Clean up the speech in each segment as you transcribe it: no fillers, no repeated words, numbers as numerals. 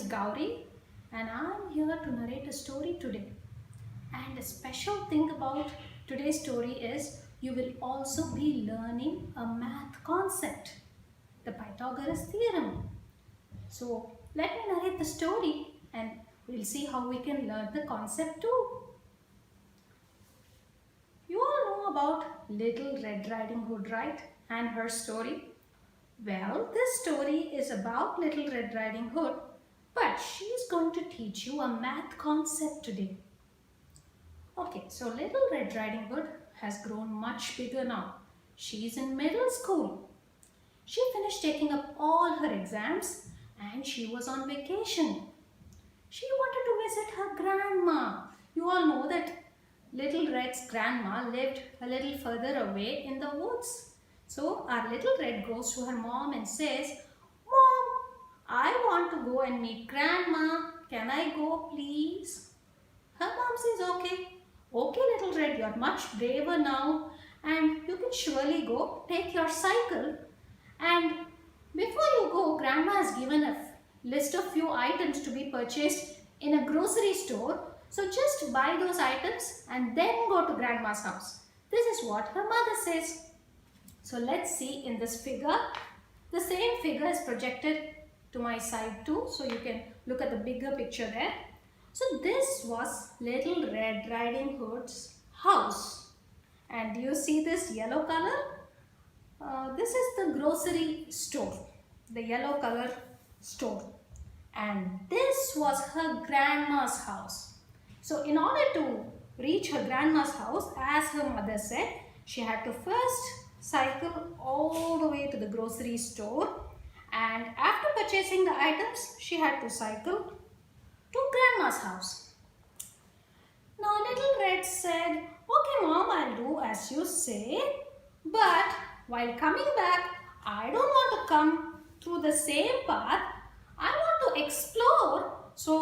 Gowri and I'm here to narrate a story today. And a special thing about today's story is you will also be learning a math concept, the Pythagoras theorem. So let me narrate the story and we'll see how we can learn the concept too. You all know about Little Red Riding Hood, right? And her story? Well, this story is about Little Red Riding Hood, but she is going to teach you a math concept today. Okay, so Little Red Riding Hood has grown much bigger now. She is in middle school. She finished taking up all her exams and she was on vacation. She wanted to visit her grandma. You all know that Little Red's grandma lived a little further away in the woods. So our Little Red goes to her mom and says, "Mom, I want to go and meet grandma. Can I go, please?" Her mom says, "Okay. Okay, Little Red, you're much braver now and you can surely go. Take your cycle. And before you go, grandma has given a list of few items to be purchased in a grocery store. So just buy those items and then go to grandma's house." This is what her mother says. So let's see in this figure. The same figure is projected to my side too. So you can look at the bigger picture there. So this was Little Red Riding Hood's house. And do you see this yellow color? This is the grocery store, the yellow color store. And this was her grandma's house. So in order to reach her grandma's house, as her mother said, she had to first cycle all the way to the grocery store. And after purchasing the items, she had to cycle to grandma's house. Now Little Red said, "Okay Mom, I'll do as you say. But while coming back, I don't want to come through the same path. I want to explore. So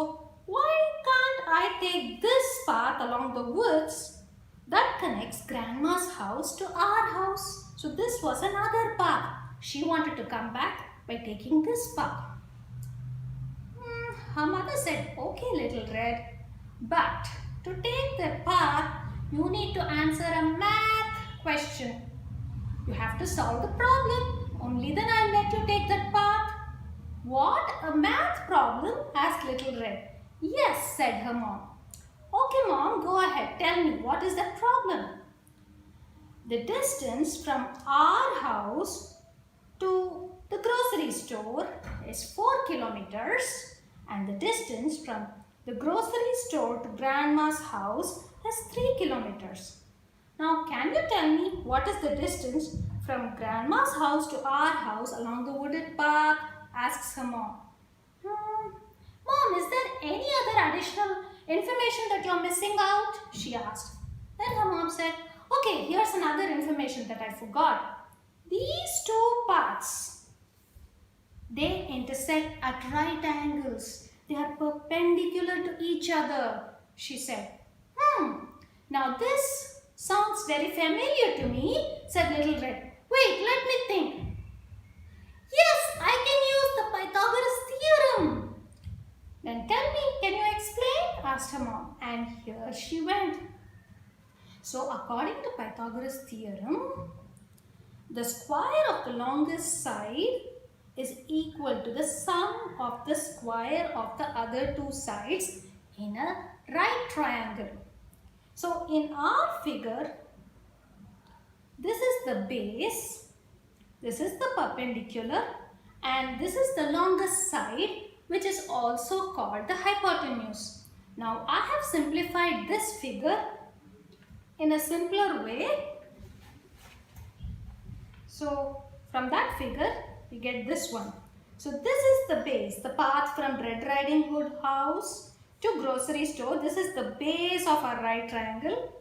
why can't I take this path along the woods that connects grandma's house to our house?" So this was another path. She wanted to come back by taking this path. Her mother said, "Okay, Little Red, but to take the path, you need to answer a math question. You have to solve the problem. Only then I'll let you take that path." "What? A math problem?" asked Little Red. "Yes," said her mom. "Okay, Mom, go ahead. Tell me, what is that problem?" "The distance from our house to the grocery store is 4 kilometers and the distance from the grocery store to grandma's house is 3 kilometers. Now, can you tell me what is the distance from grandma's house to our house along the wooded path?" asks her mom. "Mom, is there any other additional information that you're missing out?" she asked. Then her mom said, "Okay, here's another information that I forgot. These two paths, they intersect at right angles. They are perpendicular to each other," she said. Now this sounds very familiar to me," said Little Red. "Wait, let me think. Yes, I can use the Pythagoras theorem." "Then tell me, can you explain?" asked her mom. And here she went. So according to Pythagoras theorem, the square of the longest side is equal to the sum of the square of the other two sides in a right triangle. So in our figure, this is the base, this is the perpendicular, and this is the longest side, which is also called the hypotenuse. Now I have simplified this figure in a simpler way. So from that figure, we get this one. So this is the base, the path from Red Riding Hood house to grocery store. This is the base of our right triangle.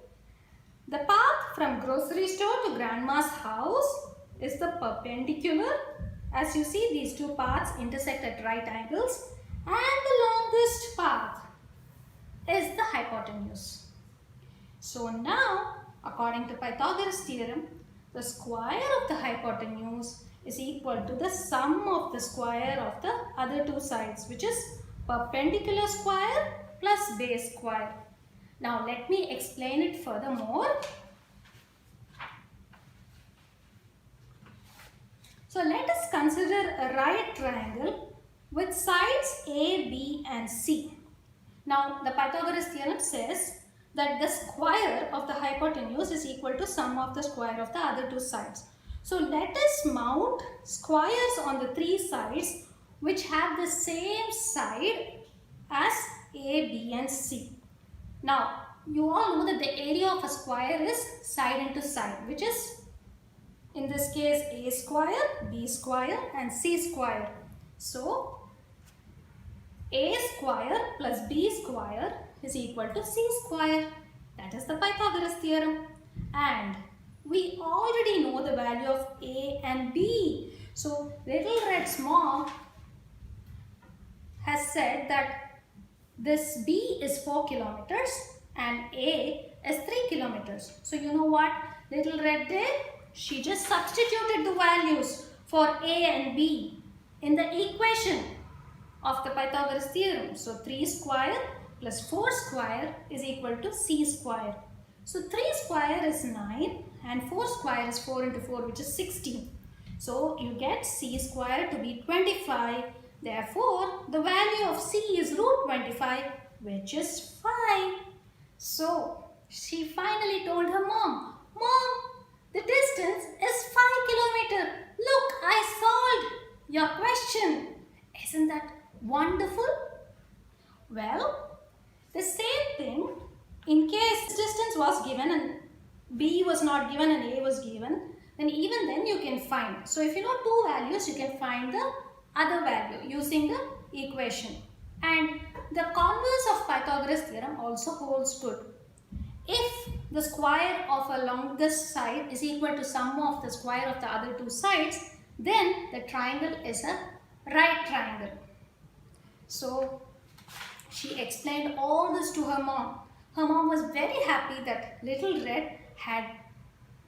The path from grocery store to grandma's house is the perpendicular. As you see, these two paths intersect at right angles. And the longest path is the hypotenuse. So now, according to Pythagoras theorem, the square of the hypotenuse is equal to the sum of the square of the other two sides, which is perpendicular square plus base square. Now let me explain it furthermore. So let us consider a right triangle with sides A, B and C. Now the Pythagoras theorem says that the square of the hypotenuse is equal to sum of the square of the other two sides. So let us mount squares on the three sides which have the same side as A, B and C. Now you all know that the area of a square is side into side, which is in this case A square, B square and C square. So A square plus B square is equal to C square. That is the Pythagoras theorem. And we already know the value of A and B. So little red's mom has said that this B is 4 kilometers and A is 3 kilometers. So you know what little red did? She just substituted the values for A and B in the equation of the Pythagoras theorem. So 3 square plus 4 square is equal to C square. So 3 square is 9 and 4 square is 4 into 4, which is 16. So you get C square to be 25. Therefore, the value of C is root 25, which is 5. So she finally told her mom, "Mom, the distance is 5 kilometers. Look, I solved your question." Isn't that wonderful? Well, the same thing, in case distance was given and B was not given and A was given, then even then you can find. So if you know two values, you can find the other value using the equation. And the converse of Pythagoras theorem also holds good. If the square of a longest side is equal to sum of the square of the other two sides, then the triangle is a right triangle. So she explained all this to her mom. Her mom was very happy that little red had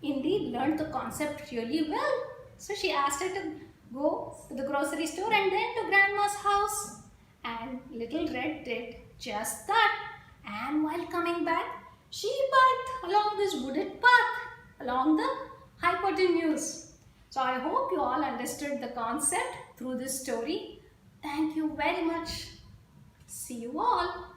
indeed learned the concept really well. So she asked her to go to the grocery store and then to grandma's house. And little red did just that. And while coming back, she biked along this wooded path along the hypotenuse. So I hope you all understood the concept through this story. Thank you very much. See you all.